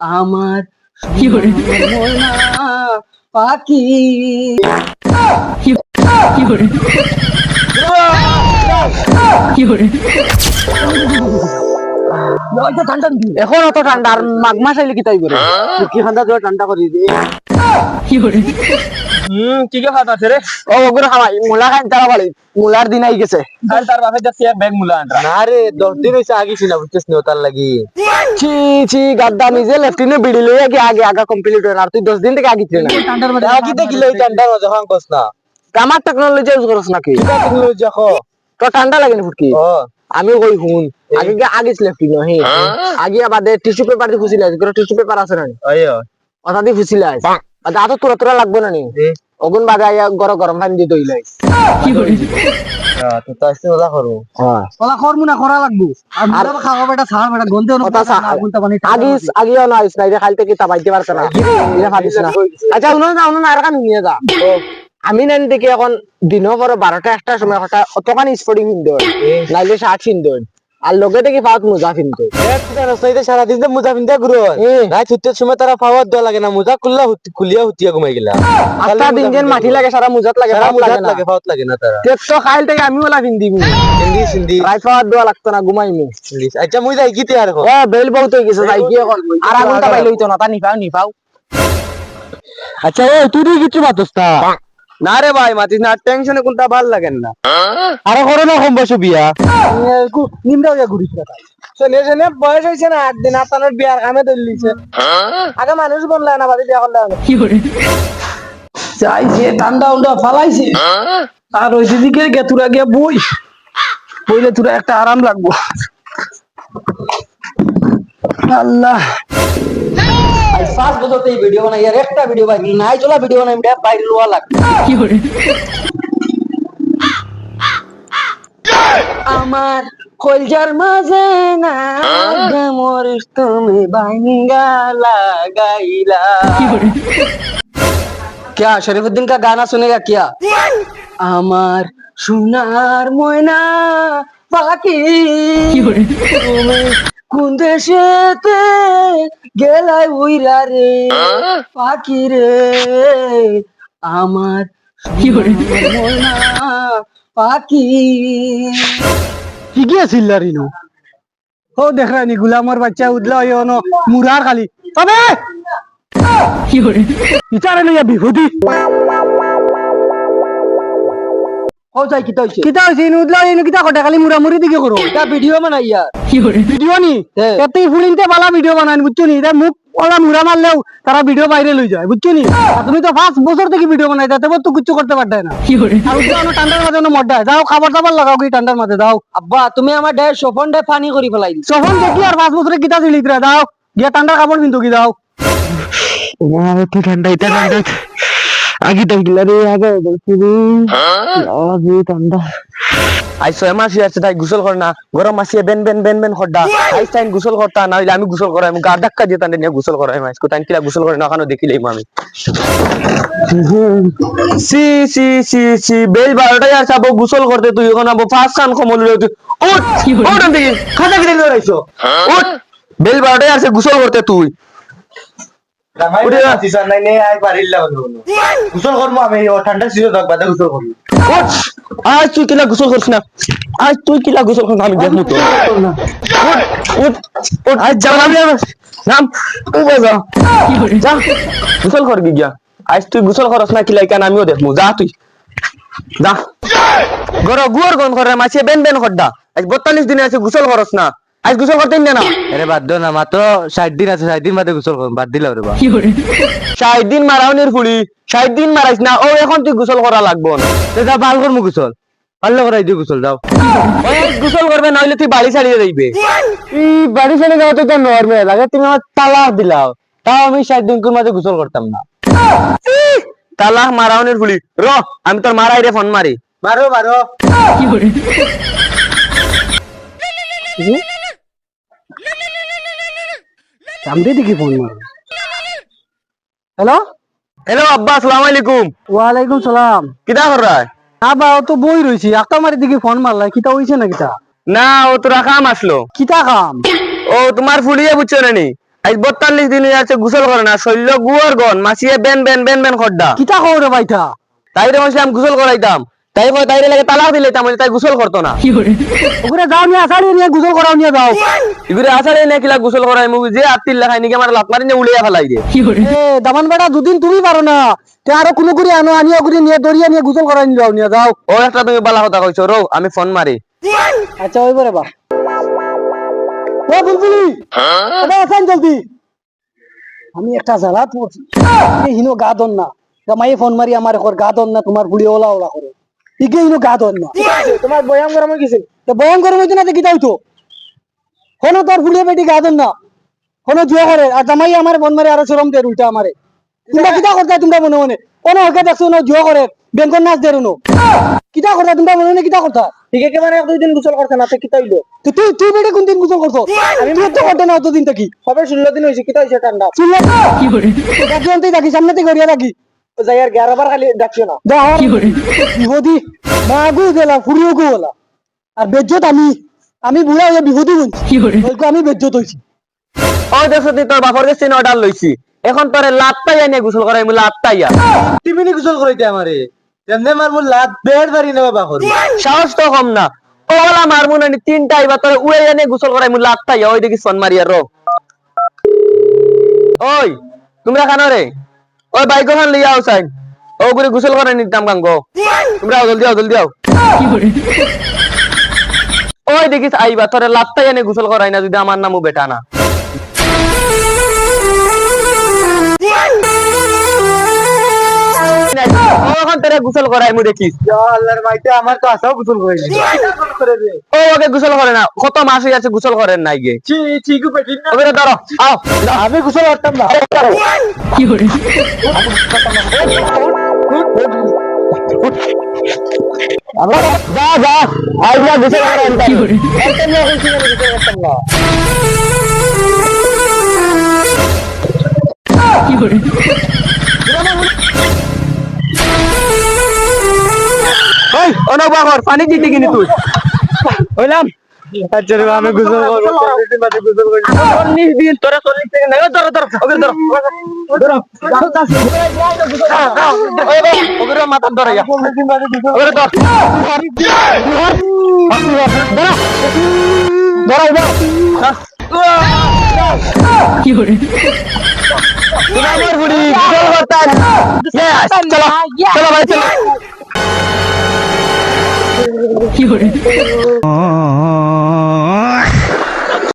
আমার ময়না পাখি। এখন অত ঠান্ডা আর মাঘ মাস আইলে কি তাই করে কি ঠান্ডা জোর ঠান্ডা করি দিয়ে কি কে খাতা আছে রে ও ওগুলো খাওয়াই মুলা খাই তারা বলে মুলার দিন আই গেছে আর তার বাপে যাচ্ছে এক ব্যাগ মুলা আনরা না রে 10 দিন হইছে আগিছি না বুঝছিস না তার লাগি ছি ছি গাদ্দা নিজে লেফটিনে বিড়ি লইয়া কি আগে আগা কমপ্লিট হয় আর তুই 10 দিন থেকে আগিছ না ঠান্ডার মধ্যে আগিতে গিলে ওই ঠান্ডার মধ্যে হাং কস না আমার টেকনোলজি ইউজ করছ নাকি কিটা টেকনোলজি দেখো তো ঠান্ডা লাগে না ফুটকি ও আমি কই হুন আগে আগিছ লেফটিনে হে আগে আবাদে টিস্যু পেপার দি খুছিলা করে টিস্যু পেপার আছে না আইও কথা দি খুছিলা আর দাঁত তোরা তোরা লাগবে না নি ওগুন বাজাইয়া গরম গরম পানি দি দইলাই কি করে তো তাইছে ওলা করো হ্যাঁ ওলা করমু না করা লাগবো আর খাওয়া বেটা ছাড় বেটা গন্ধে না আগুনটা পানি আগিস আগিও না আইস না এটা খাইতে কি তাবাইতে পারছ না এটা ভাবিস না আচ্ছা উনো আর কান নিয়ে যা আমি নেন দেখি এখন দিনও পরে 12টা 1টার সময় হঠাৎ অতখানি স্পোর্টিং কিনতে নাইলে শার্ট কিনতে আর লগে দেখি পাওয়াত মোজা কিনতে সারা দিন মোজা পিন্ধা ঘুরো রাত ছুটির সময় তারা পাওয়ার দেওয়া লাগে না মোজা খুলিয়া হুতিয়া ঘুমাই গেলা 8টা দিন যেন মাটি লাগে সারা মুজাত লাগে পাওয়াত লাগে না তারা তো খাইল থেকে আমি ওলা পিন্দিবি হিন্দি সিন্ধি রাত পাওয়াত দেওয়া লাগতো না ঘুমাইমু আচ্ছা মুই যাই গিতে আর ও বেল বহুত হয়ে গেছে যাই কি এখন আর আগুনটা পাইলে হইতো না তা নিপাও আচ্ছা ও তুই কিছু মাতস না না রে ভাই মাতিস না টেনশনে কোনটা ভাল লাগেন না আরে করো না কম বসে বিয়া নিমটা হইয়া ঘুরিস না শোনে শোনে বয়স হয়েছে না 8 দিন আপনার বিয়ার কামে ধরলিছে আগে মানুষ বললে না বাড়ি বিয়া করলে কি করে যাই যে ঠান্ডা উন্ডা ফালাইছে আর ওই দিদিকে গেতুরা গিয়া বইলে তোরা একটা আরাম লাগবো আল্লাহ আজ 5 বছর থেকে ভিডিও বানাই আর একটা ভিডিও বাকি নাই চলা ভিডিও বানাই এটা বাইরে লোয়া লাগে কি করে আমার কলজার মাঝে না মরিস তুমি ভাঙ্গা লাগাইলা क्या शरीफुद्दीन का गाना सुनेगा क्या আমার সোনার ময়না পাখি তুমি কোন দেশেতে গেলাই উইরা রে পাখি রে আমার সোনার ময়না পাখি ঠিকই আছিল রিনু ও দেখ রানি গুলামর বাচ্চা উদলা হইনো মুরার খালি তবে কি করে বিচারে লইয়া বিভূতি हो जाए किता হইছে কিতা হইছে ইনু উদলা ইনু কিতা কটা খালি মুরামুরি দিকে করো এটা ভিডিও বানাই यार ভিডিও নি এতেই ফুলিনতে বালা ভিডিও বানান বুঝছো নি এটা মুখ ওলা মুরা মারলেও তারা ভিডিও বাইরে লই যায় বুঝছো নি আর তুমি তো 5 বছর থেকে ভিডিও বানাই তাতে তো কিছু করতে পারতে না আর উদলা ঠান্ডার মাঝে মড্ডা যাও খাবার দাবার লাগাও কি ঠান্ডার মাঝে দাও আব্বা তুমি আমার ডে সোফন ডে পানি করি ফেলাই দিছ সফল দেখি আর 5 বছরে কিতা দিলিতরা দাও গিয়া ঠান্ডার কাপড় কিনতো কি দাও তো ঠান্ডা এটা ঠান্ডা আগে তো গিলা রে আগে দেখছি আগে ঠান্ডা আই 6 মাস আছে তাই গোসল কর না গরম মাসে বেন খড্ডা আই টাইম গোসল করতা না হইলে আমি গোসল করাই আমি গা ধাক্কা দিয়ে তান্ডে নিয়ে গোসল করাই মাইস কো টাইম কিলা গোসল করে না কানো দেখিলেই আমি সি সি সি সি বেল 12টা আর সাবো গোসল করতে তুই এখন আবো ফাস্ট কান কমল রে তুই উঠ উঠ দেখি খাতা কিনে লইছো উঠ বেল 12টা আর গোসল করতে তুই গোসল করবো আমি ঠান্ডা সিজন গোসল করবো আজ তুই কিলা গোসল করছ না আজ তুই কিলা গোসল করছ আমি দেখবো তো আজ নাম যা গোসল করবি গিয়া আজ তুই গোসল করছ না কিলাই কেন আমিও দেখবো যা তুই যা গরো গুয়ার গন করে মাছে বেন খড্ডা আজ 42 দিনে আছে গোসল করছ না আজ গোসল করতে না আরে বাদ দো না মাত্র 60 দিন আছে 60 দিন বাদে গোসল কর বাদ দিলাও রে বা 60 দিন মারাউনির ফুলি 60 দিন মারাইছ না ও এখন তুই গোসল করা লাগবো না যা ভাল করমু গোসল পারলে করাই দিও গোসল যাও ওই গোসল করবে না হইলে তুই বাড়ি ছাড়িয়ে যাইবে এই বাড়ি ছেড়ে যাওয়া তো নরমাল লাগে তুমি আমার তালাক দিলাও তাও আমি 60 দিন কোন মাঝে গোসল করতাম না তালাক মারাউনির ফুলি র আমি তোর মারাই রে ফোন মারি মারো কি করে সামনে দিকে ফোন মারো হ্যালো হ্যালো আব্বা আসসালামু আলাইকুম ওয়ালাইকুম সালাম কিটা কর রা আবা ও তো বই রইছি একটা মারি দিকে ফোন মারলা কিতা হইছে না কিতা না ও তোরা কাম আসলো কিতা কাম ও তোমার ফুলিয়ে বুঝছো না নি আজ 42 দিন হয়ে আছে গোসল করে না, শৈল্য গুয়ার গন মাসিয়ে বেন বেন বেন বেন খড্ডা। কিতা খবর বাইটা তাইরে বসলাম গোসল করাইতাম, তাই কয় তাইরে লাগে তালাক দিলে তাই গোসল করতো না। ওগুলো যাও নিয়ে আসাড়ি নিয়ে গুজল করাও নিয়ে যাও। এগুলো আসারে না কিলা গোসল করাই মুভি যে আত্মীর লেখাই নাকি আমার লাত মারি নিয়ে উড়িয়া ফেলাই দিয়ে। এ দামান বেটা দুদিন তুমি পারো না, তে আরো কোনো করে আনো, আনিয়া করে নিয়ে দরিয়া নিয়ে গুজল করাই নিয়ে যাও, নিয়ে যাও। ও একটা তুমি বালা কথা কইছো রো, আমি ফোন মারি। আচ্ছা ওই বরে বা ও বুলবুলি আরে আসান জলদি, আমি একটা জ্বালা পড়ছি হিনো গা দন না, মাইয়ে ফোন মারি আমার ঘর গা দন না, তোমার বুড়ি ওলা ওলা করে ইগে হিনো গা দন না। তোমার বয়াম গরম হয়ে গেছে। তো বয়ং করে হইতো না দেখি যাইতো হনো তোর বুড়িয়ে বেটি গা দন না, হনো জুয়া করে আর জামাই আমার ফোন মারি আরো শরম দেয় উল্টা আমারে। তোমরা কিতা করতে তোমরা মনে মনে কোনো হকে দেখছো না জুয়া করে বেঙ্গল নাচ দেয় নো কিতা করতা তোমরা মনে মনে কিতা করতা? ঠিক আছে মানে 1-2 দিন গোসল করতে না তো কিতা হইলো? তো তুই তুই বেটে কোন দিন গুজল করছো? আমি তো করতে না অতদিন থেকে হবে 16 দিন হইছে, কিতা হইছে ঠান্ডা? শুনলে কি করে গাজনতেই থাকি সামনে থেকে গড়িয়া থাকি ও যাই আর 11 বার খালি ডাকছো না। কি করে বিপদি মাগু গেলা ফুরিও গো গেলা আর বেজ্জত আমি বুড়া হয়ে বিপদি বলছি কি করে আমি বেজ্জত হইছি। ও দেখো তুই তোর বাপর কাছে অর্ডার লইছি, এখন তোরে লাত পাইয়া নিয়ে গোসল করাই মু লাত পাইয়া। তুমি নি গোসল করাইতে আমারে তেমনে মার মুল লাত বেড বাড়ি না বাবা করি। সাহস তো কম না, ওলা মারমু না তিনটা আইবা তোরে উড়ে এনে গোসল করাই মু লাত পাইয়া। ওই দেখি ফোন মারিয়া রো। ওই তোমরা খানো রে, ওই বাইক খান লইয়া আউসাইন, ও করে গোসল করাই নিতাম গাঙ্গো। তোমরা জলদি আও জলদি আও। ওই দেখিস আইবা তোরে লাত পাইয়া নিয়ে গোসল করাই না যদি আমার নামও বেটা না। ওখান তোরে গোসল করাই মু দেখিস। আল্লাহর মাইতে আমার তো আসাও গোসল করাইনি। ও ওকে গোসল করে না, কত মাস হয়ে আছে গোসল করেন নাই গে। ছি ছি গো পেটিন না। ওকে ধরো আও। আমি গোসল করতাম না। কি করে যা যা আইবা গোসল করেন কি করে। একদম না গোসল করতাম না। কি করে ওই অনবাগর পানি দিতে কিনি তুই হইলাম। আচ্ছা রে আমি গোসল করব, দিন বাদে গোসল করি। 19 দিন তোরা 40 থেকে নাই। ধরো ধরো ওকে ধরো ধরো ওকে মাথা ধরে যা দিন বাদে গোসল ওকে ধর কি করে আমার বুড়ি গোসল করতেন। চলো চলো ভাই চলো। কি করে